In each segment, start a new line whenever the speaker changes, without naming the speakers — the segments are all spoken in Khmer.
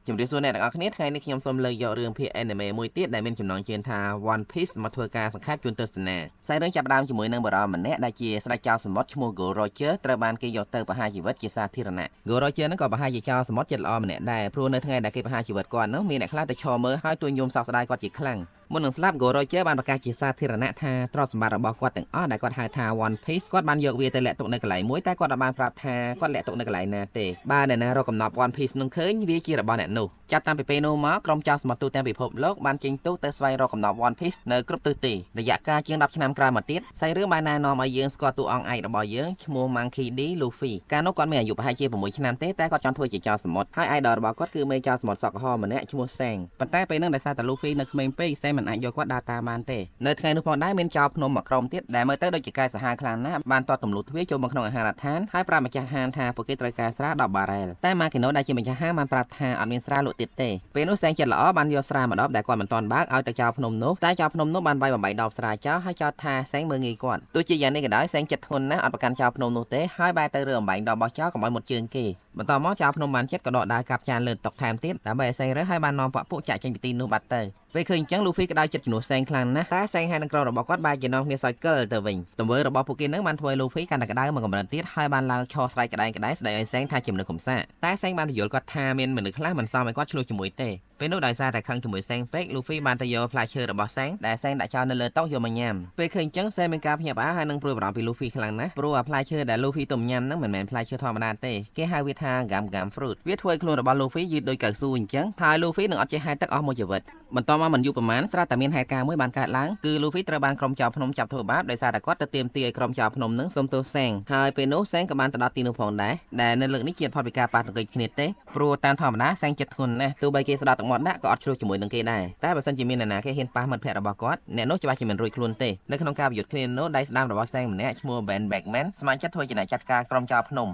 ជំរាបសួរអ្នកទាំងអស់គ្នាថ្ងៃនេះខ្ញុំសូមលើកយករឿងភាគ anime មួយទៀតដែលមានចំណងជើងថា One Piece មកធ្វើការសង្ខេបជូនទស្សនាខ្សែរឿងចាប់ផ្ដើមជាមួយនឹងបរិយាម្នាក់ដែលជាស្ដេចចៅសមុទ្រឈ្មោះ Gold Roger ត្រូវបានគេយកទៅប្រហារជីវិតជាសាធារណៈ Gold Roger នឹងក៏ប្រហែលជាចៅសមុទ្រចិត្តល្អម្នាក់ដែរព្រោះនៅថ្ងៃដែលគេប្រហារជីវិតគាត់នោះមានអ្នកខ្លះទៅឈរមើលហើយទួញយំសោកស្ដាយគាត់ជាខ្លាំងមុននឹងស្លាប់ Gold Roger បានប្រកាសជាសាធារណៈថាទ្រព្យសម្បត្តិរបស់គាត់ទាំងអស់ដែលគាត់ហៅថា One Piece គាត់បានយកវាទៅលាក់ទុកនៅកន្លែងមួយតែគាត់បានប្រាប់ថាគាត់លាក់ទុកនៅកន្លែងណាទេបើអ្នកណារកកំណប់ One Piece នឹងឃើញវាជារបស់អ្នកនោះចាប់តាំងពីពេលនោះមកក្រុមចៅសមុទ្រទូទាំងពិភពលោកបានចេញទូទៅស្វែងរកកំណប់ One Piece នៅគ្រប់ទិសទីរយៈកាលជាង10ឆ្នាំក្រោយមកទៀតសាច់រឿងបានណែនាំឲ្យយើងស្គាល់តួអង្គឯករបស់យើងឈ្មោះ Monkey D Luffy កាលនោះគាត់មានអាយុប្រហែលជា6ឆ្នាំទេតែគាត់ចង់ធ្វើជាចៅសមុទ្រហើយ idol របស់គាត់គឺមេចៅសមុទ្រសក់ក្រហមម្នាក់ឈ្មោះ Sang ប៉ុន្តែពេលនោះដោយសារតែ Luffy នៅក្មេងពេក Sang មិនអាចយកគាត់ដើរតាមបានទេនៅថ្ងៃនោះផងដែរមានចៅភ្នំមួយក្រុមទៀតដែលមើលទៅដូចជាកាយសាហាវខ្លាំងណាស់បានទាត់ទម្លុះទ្វារចូលមកក្នុងអាហារដ្ឋានហើយប្រាប់ម្ចាស់ហាងថាពួកគេត្រូវការស្រា10បារ៉ែលតែ Makino ដែលជាម្ចាស់ហាងបានប្រាប់ថាអត់មានស្រាលក់ទៀតទេពេលនោះ Sang ចិត្តល្អបានយកស្រាមួយដបដែលគាត់មិនទាន់បើកឲ្យទៅចៅភ្នំនោះតែចៅភ្នំនោះបានវាយបំបីដបស្រាចោលហើយចោទថា Sang មើលងាយគាត់ទោះជាយ៉ាងនេះក៏ដោយ Sang ចិត្តធ្ងន់ណាស់អត់ប្រកាន់ចៅភ្នំនោះទេហើយបែរទៅរើអំបែងដបរបស់ចៅកុំឲ្យមុតជើងគេបន្តមកចៅភ្នំបានចិត្តក៏ដកដាវកាប់ចានលើតុថែមទៀតដើម្បីឲ្យ Sang រើហើយបាននាំពួកចាក់ចេញពីទីនោះបាត់ទៅពេលឃើញអញ្ចឹង Luffy ក្តៅចិត្តជំនួស Sang ខ្លាំងណាស់តែ Sang ហើយនឹងក្រុមរបស់គាត់បែរជានាំគ្នាសោយកិលទៅវិញទង្វើរបស់ពួកគេនឹងបានធ្វើឲ្យ Luffy កាន់តែក្តៅមកកម្រិតទៀតហើយបានឡើងឈរស្រែកក្តៅស្ដីឲ្យ Sang ថាជាមនុស្សកំសាកតែ Sang បានពន្យល់គាត់ថាមានមនុស្សខ្លះមិនសមឲ្យគាត់ឆ្លោះជាមួយទេពេលនោះដោយសារតែខឹងជាមួយ Sang ពេក Luffy បានទៅយកផ្លែឈើរបស់ Sang ដែល Sang ដាក់ចោលនៅលើតុយកមកញ៉ាំពេលឃើញអញ្ចឹង Sang មានការភ្ញាក់ផ្អើលហើយនឹងព្រួយបារម្ភពី Luffy ខ្លាំងណាស់ព្រោះផ្លែឈើដែល Luffy ទុំញ៉ាំហ្នឹងមិនមែនផ្លែឈើធម្មតាទេគេហៅវាថា Gam fruit វាធ្វើឲ្យខ្លួនរបស់ Luffy យឺតដូចកៅស៊ូអញ្ចឹងហើយ Luffy នឹងអត់ចេះហែលទឹកអស់មួយជីវិតបន្តមកមិនយូរប៉ុន្មានស្រាប់តែមានហេតុការណ៍មួយបានកើតឡើងគឺ Luffy ត្រូវបានក្រុមចៅភ្នំចាប់ធ្វើបាបដោយសារតែគាត់ទៅទាមទារឲ្យក្រុមចៅភ្នំនឹងសុំទោស Sang ហើយពេលនោះ Sang ក៏បានទៅដល់ទីនោះផងដែរដែលនៅលើកនេះជាផុតពីការប៉ះទង្គិចគ្នាទេព្រោះតាមធម្មតា Sang ចិត្តធ្ងន់ណាស់ទោះបីគេស្ដាប់ទឹកមាត់ដាក់ក៏អត់ឆ្លោះជាមួយនឹងគេដែរតែបើសិនជាមានអ្នកណាគេហ៊ានប៉ះមិត្តភក្តិរបស់គាត់អ្នកនោះច្បាស់ជាមិនរួចខ្លួនទេនៅក្នុងការប្រយុទ្ធគ្នានោះដៃស្ដាំរបស់ Sang ម្នាក់ឈ្មោះ Ben Beckman ស្ម័គ្រចិត្តធ្វើជាអ្នកចាត់ការក្រុមចៅភ្នំ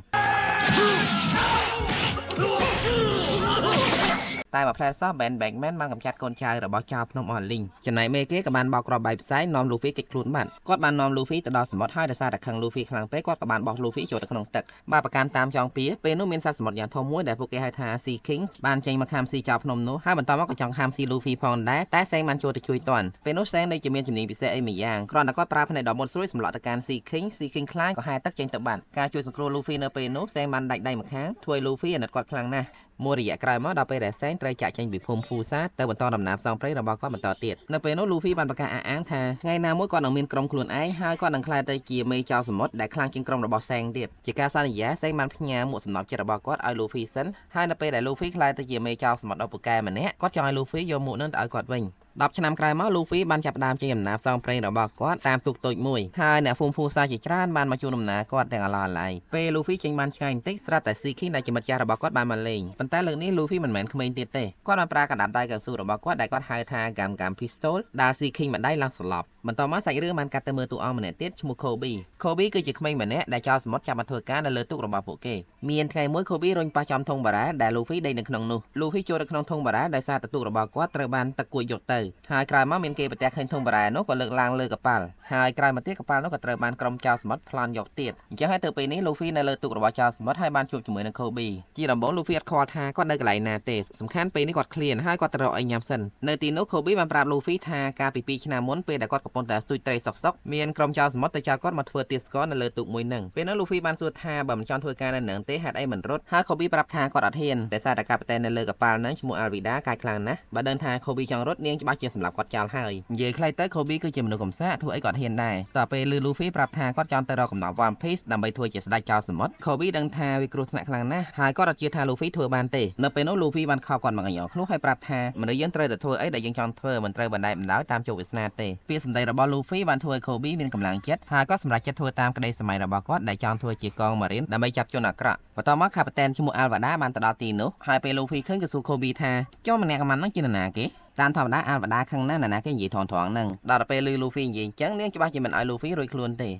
តែមកផ្លែសោះ Ben Beckman បានកំចាត់កូនចៅរបស់ចៅភ្នំអស់លីងចំណែកមេគេក៏បានបោកគ្រាប់បែកផ្សែងនាំ Luffy គេចខ្លួនបាត់គាត់បាននាំ Luffy ទៅដល់សមុទ្រហើយដោយសារតែខឹង Luffy ខ្លាំងពេកគាត់ក៏បានបោះ Luffy ចូលទៅក្នុងទឹកបាទប្រកាន់តាមចង់ពៀពេលនោះមានសត្វសមុទ្រយ៉ាងធំមួយដែលពួកគេហៅថា Sea King បានចេញមកខាំស៊ីចៅភ្នំនោះហើយបន្តមកក៏ចង់ខាំស៊ី Luffy ផងដែរតែ Sang បានចូលទៅជួយទាន់ពេលនោះ Sang ដូចជាមានជំនាញពិសេសអីមួយយ៉ាងគ្រាន់តែគាត់ប្រើភ្នែកដ៏មុតស្រួយសម្លក់ទៅកាន់ Sea King ខ្លាចក៏ហែទឹកចេញទៅបាត់ការជួយសង្គ្រោះ Luffy នៅពេលនោះ Sang បានដាច់ដៃម្ខាងធ្វើឲ្យ Luffy អាណិតគាត់ខ្លាំងណាស់មួយរយៈក្រោយមកដល់ពេលដែល Sang ត្រូវចាក់ចេញពីភូមិ Fusa ទៅបន្តដំណើរផ្សងព្រេងរបស់គាត់បន្តទៀតនៅពេលនោះ Luffy បានប្រកាសអះអាងថាថ្ងៃណាមួយគាត់នឹងមានក្រុមខ្លួនឯងហើយគាត់នឹងក្លាយទៅជាមេចៅសមុទ្រដែលខ្លាំងជាងក្រុមរបស់ Sang ទៀតជាការសន្យា Sang បានផ្ញើមួកសំណប់ចិត្តរបស់គាត់ឲ្យ Luffy សិនហើយនៅពេលដែល Luffy ក្លាយទៅជាមេចៅសមុទ្រដ៏ពូកែម្នាក់គាត់ចង់ឲ្យ Luffy យកមួកនោះទៅឲ្យគាត់វិញ10ឆ្នាំក្រោយមក Luffy បានចាប់ផ្ដើមចេញដំណើរផ្សងព្រេងរបស់គាត់តាមទូកតូចមួយហើយអ្នកភូមិ Fusa ជាច្រើនបានមកជួបដំណើរគាត់ទាំងអាឡោះអាឡៃពេល Luffy ចេញបានឆ្ងាយបន្តិចស្រាប់តែ Sea King ដែលជាមិត្តចាស់របស់គាត់បានមកលេងប៉ុន្តែលើកនេះ Luffy មិនមែនក្មេងទៀតទេគាត់បានប្រើកាដាប់ដៃកៅស៊ូរបស់គាត់ដែលគាត់ហៅថា Gam pistol ដែល Sea King ម្ដាយឡើងស្លាប់បន្តមកសាច់រឿងបានកាត់ទៅមើលតួអង្គម្នាក់ទៀតឈ្មោះ Kobe គឺជាក្មេងម្នាក់ដែលចៅសមុទ្រចាប់មកធ្វើការនៅលើទូករបស់ពួកគេមានថ្ងៃមួយ Kobe រុញប៉ះចំធុងបារ៉ាដែល Luffy ដេកនៅក្នុងនោះ Luffy ចូលទៅក្នុងធុងបារ៉ាដោយសារតែទូករបស់គាត់ត្រូវបានទឹកគួចយកទៅហើយក្រោយមកមានគេប្រទះឃើញធុងបារ៉ានោះក៏លើកឡើងលើកប៉ាល់ហើយក្រោយមកទៀតកប៉ាល់នោះក៏ត្រូវបានក្រុមចៅសមុទ្រប្លន់យកទៀតអញ្ចឹងហើយទៅពេលនេះ Luffy នៅលើទូករបស់ចៅសមុទ្រហើយបានជួបជាមួយនឹង Kobe ជាដំបូង Luffy អត់ខ្វល់ថាគាត់នៅកន្លែងណាទេសំខាន់ពេលនេះគាត់ឃ្លានហើយគាត់ទៅរកអីញ៉ាំសិននៅទីនោះ Kobe បានប្រាប់ Luffy ថាកាលពី2ឆ្នាំមុនពេលដែលគាត់កំពុងតែស្ទូចត្រីសុកមានក្រុមចៅសមុទ្រទៅចៅគាត់មកធ្វើទាស្ករនៅលើទូកមួយនឹងពេលនោះ Luffy បានសួរថាបើមិនចង់ធ្វើការនៅនឹងទេហេតុអីមិនរត់ហើយ Kobe ប្រាប់ថាគាត់អត់ហ៊ានតែសារតែកាប៉ាតែននៅលើកប៉ាល់នឹងឈ្មោះ Alvida កាយខ្លាំងណាស់បើដឹងថា Kobe ចង់រត់នាងច្បាស់ជាសម្លាប់គាត់ចោលហើយនិយាយខ្លីទៅ Kobe គឺជាមនុស្សកំសាកធ្វើអីគាត់ហ៊ានដែរតទៅពេលលឺ Luffy ប្រាប់ថាគាត់ចង់ទៅរកកំណប់ One Piece ដើម្បីធ្វើជាស្ដេចចៅសមុទ្រ Kobe ដឹងថាវាគ្រោះថ្នាក់ខ្លាំងណាស់ហើយគាត់អត់ជឿថា Luffy ធ្វើបានទេនៅពេលនោះ Luffy បានខកគាត់មកកញ្ញោខ្លួនហើយប្រាប់ថាមនុស្សយើងត្រូវតែធ្វើអីដែលយើងចង់ធ្វើមិនត្រូវបណ្តែតបណ្ដោយតាមជោគវាសនាទេពាក្យសម្ដីរបស់ Luffy បានធ្វើឲ្យ Kobe មានកម្លាំងចិត្តហើយគាត់សម្រេចចិត្តធ្វើតាមក្តីសម័យរបស់គាត់ដែលចង់ធ្វើជាកងម៉ារីនដើម្បីចាប់ជនអាក្រក់បន្ទាប់មកកាប៉ាតែនឈ្មោះ Alvada បានទៅដល់ទីនោះហើយពេល Luffy ឃើញក៏សួរ Kobe ថាចុះម្នាក់កម្មាំងហ្នឹងជានរណាគេតាមធម្មតា Alvada ខឹងណាស់ណាគេនិយាយថងហ្នឹងដល់ពេលលឺ Luffy និយាយអញ្ចឹងនាងច្បាស់ជាមិនឲ្យ Luffy រួចខ្លួនទេ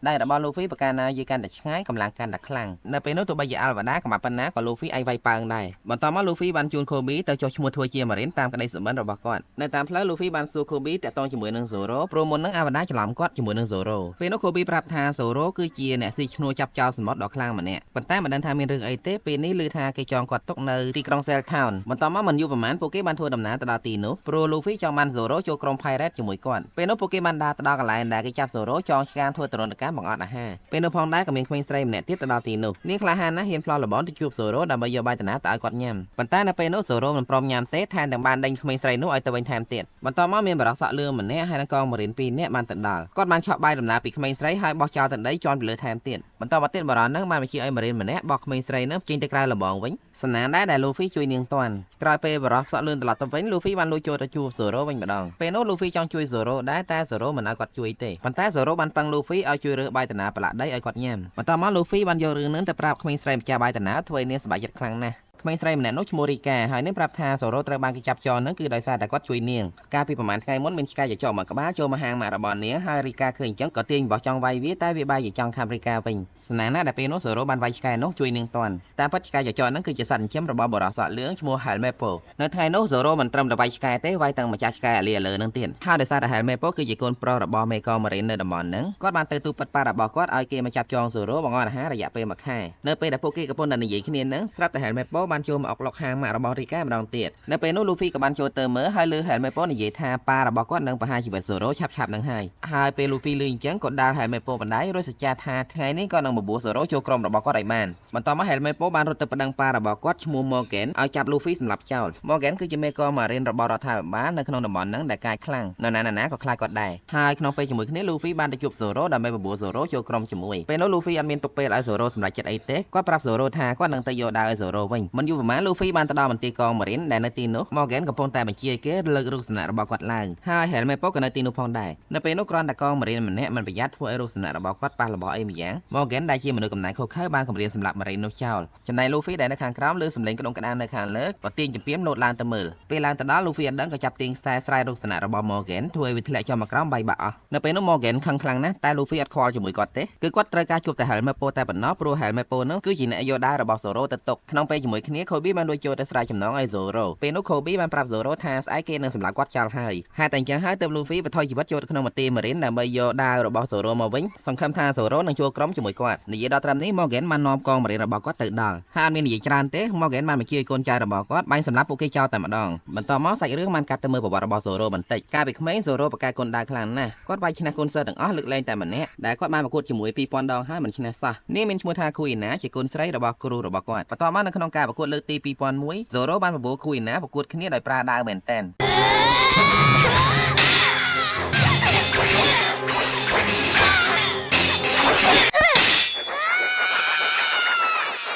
ได้របស់ Luffy ប្រកាសណាយីកាន់តែឆ្ងាយកម្លាំងកាន់តែខ្លាំងនៅពេលនោះទោះបីជា Alvada កំប៉ុណ្ណាក៏ Luffy ឯងវាយប៉ើងដែរបន្ទាប់មក Luffy បានជូន Kobe ទៅចុះឈ្មោះធ្វើជា Marine តាមក្តីសុបិនរបស់គាត់នៅតាមផ្លូវ Luffy បានសួរ Kobe តាក់ទងជាមួយនឹង Zoro ព្រោះមុននឹង Alvada ច្រឡំគាត់ជាមួយនឹង Zoro ពេលនោះ Kobe ប្រាប់ថា Zoro គឺជាអ្នកស៊ីឈ្នួលចាប់ចោលសមុទ្រដ៏ខ្លាំងម្នាក់ប៉ុន្តែមិនដឹងថាមានរឿងអីទេពេលនេះឮថាគេចងគាត់ទុកនៅទីក្រុង Cell Town បន្ទាប់មកមិនយូរប៉ុន្មានពួកគេបានធ្វើដំណើរទៅដល់ទីនោះព្រោះ Luffy ចង់បាន Zoro ចូលក្រុម Pirate ជាមួយគាត់ពេលនោះពួកគេបានដើរទៅដល់កន្លែងដែលគេចាប់ Zoro ចងឆ្កាងធ្វើទរណកម្មបង្អត់អាហារពេលនោះផងដែរក៏មានក្មេងស្រីម្នាក់ទៀតទៅដល់ទីនោះនាងក្លាហានណាស់ហ៊ានផ្លោះល្បន់ទៅជួប Zoro ដើម្បីយកបាយតាណាទៅឲ្យគាត់ញ៉ាំប៉ុន្តែនៅពេលនោះ Zoro មិនព្រមញ៉ាំទេថែមទាំងបានដេញក្មេងស្រីនោះឲ្យទៅវិញថែមទៀតបន្ទាប់មកមានបរិសសក់លឿងម្នាក់ហើយនឹងកង Marine 2នាក់បានទៅដល់គាត់បានឆក់បាយដំណើរពីក្មេងស្រីហើយបោះចោលទៅដីជន់ពីលើថែមទៀតបន្ទាប់មកទៀតបរិសហ្នឹងបានបញ្ជាឲ្យ Marine ម្នាក់បោះក្មេងស្រីនោះចេញទៅក្រៅលំបងវិញសំណាងដែរដែល Luffy ជួយនាងតាន់ក្រោយពេលបរិសសក់លឿងត្រឡប់ទៅវិញ Luffy បានលួចចូលទៅជួប Zoro វិញម្ដងពេលនោះ Luffy ចង់ជួយ Zoro ដែរតែ Zoro មិនឲ្យគាត់ជួយទេប៉ុន្តែ Zoro បានប៉ឹង Luffy ឲ្យជួយរើសបាយតាណាប្រឡាក់ដីឲ្យគាត់ញ៉ាំបន្ទាប់មក Luffy បានយករឿងនឹងទៅប្រាប់ក្មេងស្រីម្ចាស់បាយតាណាធ្វើឲ្យនាងសប្បាយចិត្តខ្លាំងណាស់ក្មេងស្រីម្នាក់នោះឈ្មោះរីកាហើយនាងប្រាប់ថា Zoro ត្រូវបានគេចាប់ចោលនឹងគឺដោយសារតែគាត់ជួយនាងកាលពីប្រហែលថ្ងៃមុនមានឆ្កែចចកមកក្បាលចូលមកហាងម៉ាក់របស់នាងហើយរីកាឃើញអញ្ចឹងក៏ទាញបោះចង់វាយវាតែវាបែរជាចង់ខាំរីកាវិញស្នាណាស់ដែលពេលនោះ Zoro បានវាយឆ្កែនោះជួយនាងតាន់តែពិតឆ្កែចចកហ្នឹងគឺជាសត្វចិញ្ចឹមរបស់បរិសសក់លឿងឈ្មោះ Helmepo នៅថ្ងៃនោះ Zoro មិនត្រឹមតែវាយឆ្កែទេវាយទាំងម្ចាស់ឆ្កែអាលីអាលើនឹងទៀតហើយដោយសារតែ Helmepo គឺជាកូនប្រុសរបស់មេកង Marine នៅតំបន់ហ្នឹងគាត់បានទៅទូពិតប៉ារបស់គាត់ឲ្យគេមកចាប់ចង Zoro បង្អត់អាហាររយៈពេល1ខែនៅពេលដែលពួកគេកំពុងតែនិយាយគ្នាហ្នឹងស្រាប់តែ Helmepo បានចូលមកអុកឡុកហាងម៉ាក់របស់រីកាម្ដងទៀតនៅពេលនោះ Luffy ក៏បានចូលទៅមើលហើយលើ Helmepo និយាយថាប៉ារបស់គាត់នឹងប្រហារជីវិត Zoro ឆាប់ៗនឹងហើយពេល Luffy ឮអញ្ចឹងក៏ដាល់ Helmepo បណ្ដាយរួចសច្ចាថាថ្ងៃនេះក៏នឹងបបួល Zoro ចូលក្រុមរបស់គាត់ឲ្យបានបន្ទាប់មក Helmepo បានរត់ទៅប្តឹងប៉ារបស់គាត់ឈ្មោះ Morgan ឲ្យចាប់ Luffy សម្លាប់ចោល Morgan គឺជាមេកង Marine របស់រដ្ឋាភិបាលនៅក្នុងតំបន់ហ្នឹងដែលកាចខ្លាំងនៅណាក៏ខ្លាចគាត់ដែរហើយក្នុងពេលជាមួយគ្នា Luffy បានទៅជួប Zoro ដើម្បីបបួល Zoro ចូលក្រុមជាមួយពេលនោះ Luffy អត់មានទុកពេលឲ្យ Zoro សម្រេចចិត្តអីទេគាត់ប្រាប់ Zoro ថាគាត់នឹងទៅយកដាវឲ្យ Zoro វិញមិនយូរប៉ុន្មាន Luffy បានទៅដល់មន្ទីរកង Marine ដែលនៅទីនោះ Morgan កំពុងតែបញ្ជាឲ្យគេលើករូបសំណាករបស់គាត់ឡើងហើយ Helmepo ក៏នៅទីនោះផងដែរនៅពេលនោះគ្រាន់តែកង Marine ម្នាក់មិនប្រយ័ត្នធ្វើឲ្យរូបសំណាករបស់គាត់ប៉ះរបស់អីម្យ៉ាង Morgan ដែលជាមនុស្សកំណាញ់ខុសខើបានគំរាមសម្លាប់ Marine នោះចោលចំណែក Luffy ដែលនៅខាងក្រោមលើសំឡេងក្តុងក្តាននៅខាងលើក៏ទាញជំពាមលោតឡើងទៅមើលពេលឡើងទៅដល់ Luffy អត់ដឹងក៏ចាប់ទាញខ្សែស្រែរូបសំណាករបស់ Morgan ធ្វើឲ្យវាធ្លាក់ចុះមកក្រោមបាយបាក់អស់នៅពេលនោះ Morgan ខឹងខ្លាំងណាស់តែ Luffy អត់ខ្វល់ជាមួយគាត់ទេគឺគាត់ត្រូវការជួបតែ Helmepo តែប៉ុណ្ណោះព្រោះ Helmepo នោះគឺជាអ្នកយកដាវរបស់ Zoro ទៅទុកក្នុងពេលជាមួយគ្នា Kobe បានលួចចូលទៅស្រែចំណងឲ្យ Zoro ពេលនោះ Kobe បានប្រាប់ Zoro ថាស្អែកគេនឹងសម្លាប់គាត់ចោលហើយហេតុតែអញ្ចឹងហើយទើប Luffy បន្ថយជីវិតចូលទៅក្នុងមន្ទីរ Marine ដើម្បីយកដាវរបស់ Zoro មកវិញសង្ឃឹមថា Zoro នឹងចូលក្រុមជាមួយគាត់និយាយដល់ត្រឹមនេះ Morgan បាននាំកង Marine របស់គាត់ទៅដល់ហើយអត់មាននិយាយច្រើនទេ Morgan បានបញ្ជាឲ្យកូនចៅរបស់គាត់បាញ់សម្លាប់ពួកគេចោលតែម្ដងបន្ទាប់មកសាច់រឿងបានកាត់ទៅមើលប្រវត្តិរបស់ Zoro បន្តិចកាលពីក្មេង Zoro ប្រកែកគុណដាវខ្លាំងណាស់គាត់វាយឈ្នះគុនសិស្សទាំងអស់លើកលែងតែម្នាក់ដែលគាត់បានប្រកួតជាមួយ 2000 ដងហើយមិនឈ្នះសោះនាងមានឈ្មោះថា Kuina ជាកូនស្រីរបស់គ្រូរបស់គាត់បន្ទាប់មកនៅក្នុងការប្រកួតលើកទី 2001 Zoro បានបបួល Kuina ប្រកួតគ្នាដោយប្រើដាវមែនទែន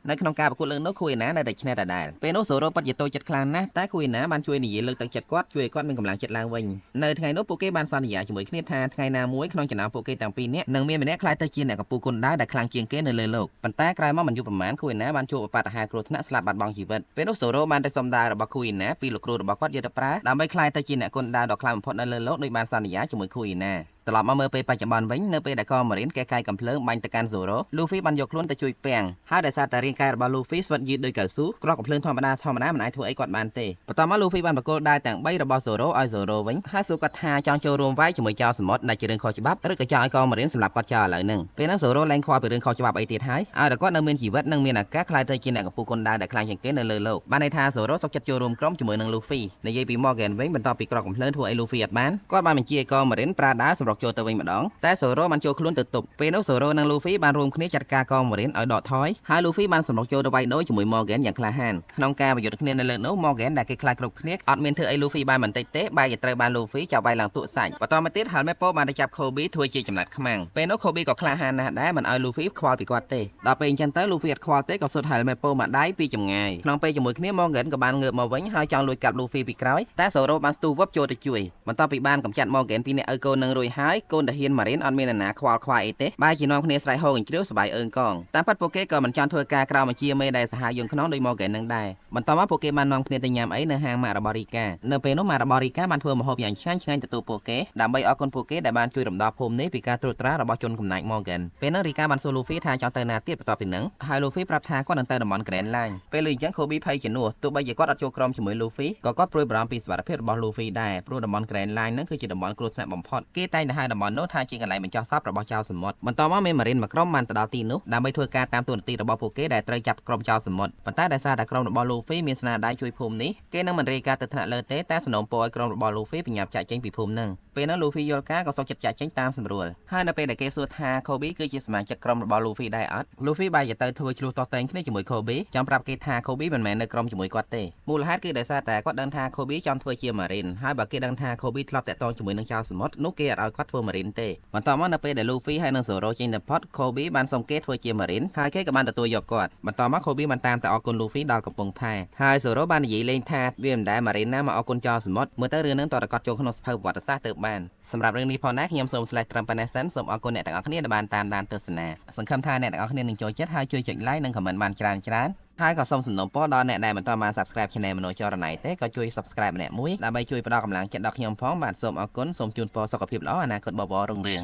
នៅក្នុងការប្រកួតលើកនោះ Kuina នៅតែឈ្នះដដែលពេលនោះ Zoro ពិតជាតូចចិត្តខ្លាំងណាស់តែ Kuina បានជួយនិយាយលើកទឹកចិត្តគាត់ជួយឲ្យគាត់មានកម្លាំងចិត្តឡើងវិញនៅថ្ងៃនោះពួកគេបានសន្យាជាមួយគ្នាថាថ្ងៃណាមួយក្នុងចំណោមពួកគេទាំងពីរនាក់នឹងមានម្នាក់ខ្លាចទៅជាអ្នកកំពូលគុនដាវដែលខ្លាំងជាងគេនៅលើโลกប៉ុន្តែក្រោយមកមិនយូរប៉ុន្មាន Kuina បានជួបឧបទ្ទហេតុគ្រោះថ្នាក់ស្លាប់បាត់បង់ជីវិតពេលនោះ Zoro បានទៅសុំដាវរបស់ Kuina ពីលោកគ្រូរបស់គាត់យកទៅប្រើដើម្បីខ្លាចទៅជាអ្នកគុនដាវដ៏ខ្លាំងបំផុតនៅលើโลกដោយបានសន្យាជាមួយ Kuinaត្រឡប់មកមើលពេលបច្ចុប្បន្នវិញនៅពេលដែលកង Marine កែកាយកំភ្លើងបាញ់ទៅកាន់ Zoro Luffy បានយកខ្លួនទៅជួយពាំងហើយដោយសារតែរាងកាយរបស់ Luffy ស្វិតយឺតដូចកៅស៊ូគ្រាប់កំភ្លើងធម្មតាមិនអាចធ្វើអីគាត់បានទេបន្ទាប់មក Luffy បានបកគោលដាវទាំង3របស់ Zoro ឲ្យ Zoro វិញហើយសួរគាត់ថាចង់ចូលរួមវាយជាមួយចោរសមុទ្រដែលជារឿងខុសច្បាប់ឬក៏ចង់ឲ្យកង Marine សម្លាប់គាត់ចោលឥឡូវហ្នឹងពេលហ្នឹង Zoro លែងខ្វល់ពីរឿងខុសច្បាប់អីទៀតហើយឲ្យតែគាត់នៅមានជីវិតនិងមានឱកាសខ្លាយទៅជាអ្នកកំពូលគុនដាវដែលខ្លាំងជាងគេនៅលើโลกបានន័យថា Zoro សុខចិត្តចូលរួមក្រុមជាមួយនឹង Luffy និយាយពី Morgan វិញបន្ទាប់ពីគ្រាប់កំភ្លើងធ្វើឲ្យ Luffy អត់បានគាត់បានបញ្ជាឲ្យកង Marine ប្រើដាវសម្រុកចូលទៅវិញម្ដងតែ Zoro បានចូលខ្លួនទៅទប់ពេលនោះ Zoro និង Luffy បានរួមគ្នាចាត់ការកង Marine ឲ្យដកថយហើយ Luffy បានសម្រុកចូលទៅវាយដូរជាមួយ Morgan យ៉ាងក្លាហានក្នុងការប្រយុទ្ធគ្នានៅលើនោះ Morgan ដែលគេខ្លាចគ្រប់គ្នាអត់មានធ្វើអី Luffy បានបន្តិចទេបែរជាត្រូវបាន Luffy ចាប់វាយឡើងទក់សាច់បន្តមកទៀត Helmepo បានទៅចាប់ Kobe ធ្វើជាចំណាត់ខ្មាំងពេលនោះ Kobe ក៏ក្លាហានណាស់ដែរមិនឲ្យ Luffy ខ្វល់ពីគាត់ទេដល់ពេលអញ្ចឹងទៅ Luffy អត់ខ្វល់ទេក៏សុទ្ធ Helmepo មកដៃពីចម្ងាយក្នុងពេលជាមួយគ្នា Morgan ក៏បានងើបមកវិញហើយចង់លួចកាប់ Luffy ពីក្រោយតែ Zoro បានស្ទុះវឹបចូលទៅជួយបន្ទាប់ពីបានកម្ចាត់ Morgan ពីអ្នកឪកូននឹងរួចហ ហើយកូនតាហ៊ានម៉ារីនអត់មានអ្នកណាខ្វល់ខ្វាយអីទេបែរជានាំគ្នាស្រែកហូរកញ្ជ្រៀវសប្បាយអើងកងតាមពិតពួកគេក៏មិនចង់ធ្វើការក្រៅបញ្ជាមេដែលសហយងខ្នងដោយ Morgan នឹងដែរបន្ទាប់មកពួកគេបាននាំគ្នាទៅញ៉ាំអីនៅហាងម៉ាករបស់រីកានៅពេលនោះម៉ាករបស់រីកាបានធ្វើម្ហូបយ៉ាងឆ្ងាញ់ឆ្ងាញ់ទទួលពួកគេដើម្បីអរគុណពួកគេដែលបានជួយរំដោះភូមិនេះពីការត្រួតត្រារបស់ជនកំណាច Morgan ពេលនោះរីកាបានសួរ Luffy ថាចង់ទៅណាទៀតបន្ទាប់ពីនឹងហើយ Luffy ប្រាប់ថាគាត់នឹងទៅតំបន់ Grand Line ពេលអញ្ចឹង Kobe ភ័យជំនួសទោះបីជាគាត់អត់ចូលក្រុមជាមួយ Luffy ក៏គាត់ព្រួយបារម្ភពីសុវត្ថិភាពរបស់ Luffy ដែរព្រោះតំបន់ Grand Line នឹងគឺជាតំបន់គ្រោះថ្នាក់បំផុតគេតែងតែហៅតំបន់នោះថាជាកន្លែងបញ្ចុះសពរបស់ចៅសមុទ្របន្តមកមាន Marine មួយក្រុមបានទៅដល់ទីនោះដើម្បីធ្វើការតាមទូនាទីរបស់ពួកគេដែលត្រូវចាប់ក្រុមចៅសមុទ្រប៉ុន្តែដោយសារតែក្រុមរបស់ Luffy មានស្នាដៃជួយភូមិនេះគេនឹងមិនរាយការណ៍ទៅថ្នាក់លើទេតែសនំពរឲ្យក្រុមរបស់ Luffy បញ្ញាប់ចាក់ចេញពីភូមិនឹងពេលនោះ Luffy យល់ការក៏សុខចិត្តចាក់ចេញតាមស្រួលហើយនៅពេលដែលគេសួរថា Kobe គឺជាសមាជិកក្រុមរបស់ Luffy ដែរអត់ Luffy បែរជាទៅធ្វើឆ្លោះតោះតែងគ្នាជាមួយ Kobe ចង់ប្រាប់គេថា Kobe មិនមែននៅក្រុមជាមួយគាត់ទេមូលហេតុគឺដោយសារតែគាត់ដឹងថា Kobe ចង់ធ្វើជា Marine ហើយបើគេដឹងថា Kobe ធ្លាប់តាក់ទងជាមួយនឹងចៅសមុទ្រនោះគេអត់ឲ្យគាត់ធ្វើ Marine ទេបន្តមកនៅពេលដែល Luffy ហើយនិង Zoro ចេញទៅផុត Kobe បានសុំគេធ្វើជា Marine ហើយគេក៏បានទទួលយកគាត់បន្តមក Kobe បានតាមទៅអរគុណ Luffy ដល់កំពង់ផែហើយ Zoro បាននិយាយលេងថាវាមិនដែល Marine ណាមកអរគុណចៅសមុទ្រមើលទៅរឿងនឹងតើគាត់ចូលក្នុងសភៅប្រវត្តិសាស្ត្រទៅបានសម្រាប់រឿងនេះផងដែរខ្ញុំសូមស្លេះត្រឹមប៉ុណ្ណេះសិនសូមអរគុណអ្នកទាំងអស់គ្នាដែលបានតាមដានទស្សនាសង្ឃឹមថាអ្នកទាំងអស់គ្នានឹងចូលចិត្តហើយជួយចុច like និង comment បានច្រើនហើយក៏សូមសំណូមពរដល់អ្នកដែលមិនទាន់បាន Subscribe Channel មនោចរណៃទេក៏ជួយ Subscribe ម្នាក់មួយដើម្បីជួយផ្ដល់កម្លាំងចិត្តដល់ខ្ញុំផងបាទសូមអរគុណសូមជូនពរសុខភាពល្អអនាគតបបររុងរឿង